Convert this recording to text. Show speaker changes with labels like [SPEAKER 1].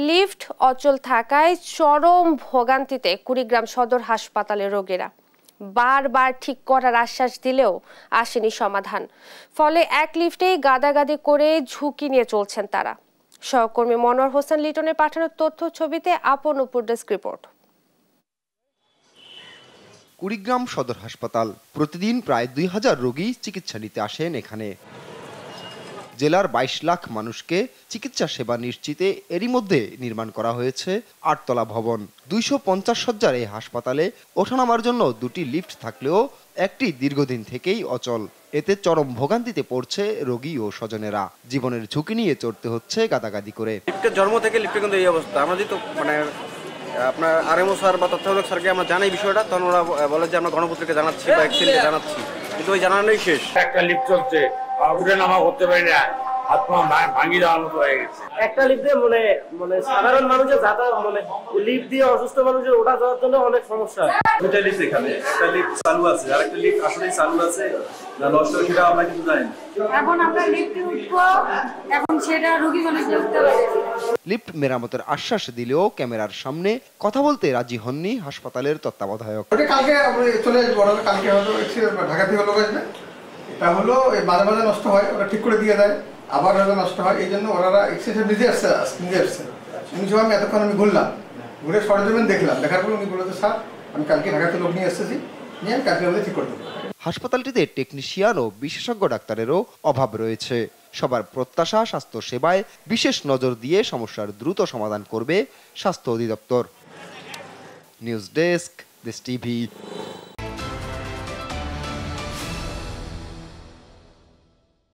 [SPEAKER 1] Lift অচল থাকায় চরম ভোগান্তিতে কুড়িগ্রাম সদর হাসপাতালের রোগীরা। বারবার ঠিক করার আশ্বাস দিলেও আসেনি সমাধান। ফলে এক লিফটেই গাদাগাদি করে ঝুঁকি নিয়ে চলছেন তারা। সহকর্মী মনোয়ার হোসেন লিটনের পাঠানো তথ্য ছবিতে আপন উপর ডেস্ক রিপোর্ট।
[SPEAKER 2] কুড়িগ্রাম সদর হাসপাতাল প্রতিদিন প্রায় 2000 রোগী চিকিৎসা নিতে আসেন এখানে। জেলার 22 লাখ মানুষকে চিকিৎসা সেবা নিশ্চিতে এরই মধ্যে নির্মাণ করা হয়েছে 8 তলা ভবন। 250 শয্যার এই হাসপাতালে ওঠানামার জন্য 2টি লিফট থাকলেও একটি দীর্ঘদিন থেকেই অচল। এতে চরম ভোগান্তিতে পড়ছে রোগী ও স্বজনেরা। জীবনের ঝুঁকি নিয়ে চড়তে হচ্ছে গাদাগাদি করে।
[SPEAKER 3] লিফটের জন্ম থেকে লিফটে কিন্তু এই অবস্থা। আমরা যেহেতু আপনার আরএমও স্যার বা তত্ত্বাবধায়ক স্যারকে আমরা জানাই বিষয়টা, তখন ওরা বলে যে আমরা গণপত্রিকা জানাচ্ছি বা এক্সেলকে জানাচ্ছি, কিন্তু ওই জানানোই শেষ।
[SPEAKER 4] একটা লিফট চলছে, উঠে নামা করতে পারি না, হাত পা ভাঙিয়ে দেওয়ার মতো হয়ে গেছে।
[SPEAKER 5] একটা লিফটে সাধারণ মানুষের যাতায়াত লিফট দিয়ে অসুস্থ মানুষের ওঠা যাওয়ার জন্য অনেক সমস্যা হয়।
[SPEAKER 6] দুইটা লিফট এখানে, একটা লিফট চালু আছে আর একটা লিফট আসলেই চালু আছে না নষ্ট হয়েছে সেটা আমরা কিন্তু জানি না।
[SPEAKER 7] এখন আমরা লিফটে উঠবো, এখন সেটা রোগী মানুষকে উঠতে পারে।
[SPEAKER 2] লিফট মেরামতের আশ্বাস দিলেও ক্যামেরার সামনে কথা বলতে রাজি হননি হাসপাতালের তত্ত্বাবধায়ক।
[SPEAKER 8] কালকে চলে আসবো, কালকে হয়তো ঢাকা থেকে লোক আসবে। এটা হলো মাঝে মাঝে নষ্ট হয়, ওরা ঠিক করে দিয়ে দেয়, আবার হয়তো নষ্ট হয়। এই জন্য ওরা এক্সেসিভ নিজে আসছে। উনি সব আমি এতক্ষণ ঘুরলাম, ঘুরে সরজমিন দেখলাম, দেখার পর উনি বলতে স্যার আমি কালকে ঢাকা থেকে লোক নিয়ে এসেছি, নিয়ে আমি কালকে ঠিক করে দেবো।
[SPEAKER 2] হাসপাতালটিতে টেকনিশিয়ান ও বিশেষজ্ঞ ডাক্তারেরও অভাব রয়েছে। সবার প্রত্যাশা স্বাস্থ্য সেবায় বিশেষ নজর দিয়ে সমস্যার দ্রুত সমাধান করবে স্বাস্থ্য অধিদপ্তর। নিউজ ডেস্ক, দেশ টিভি।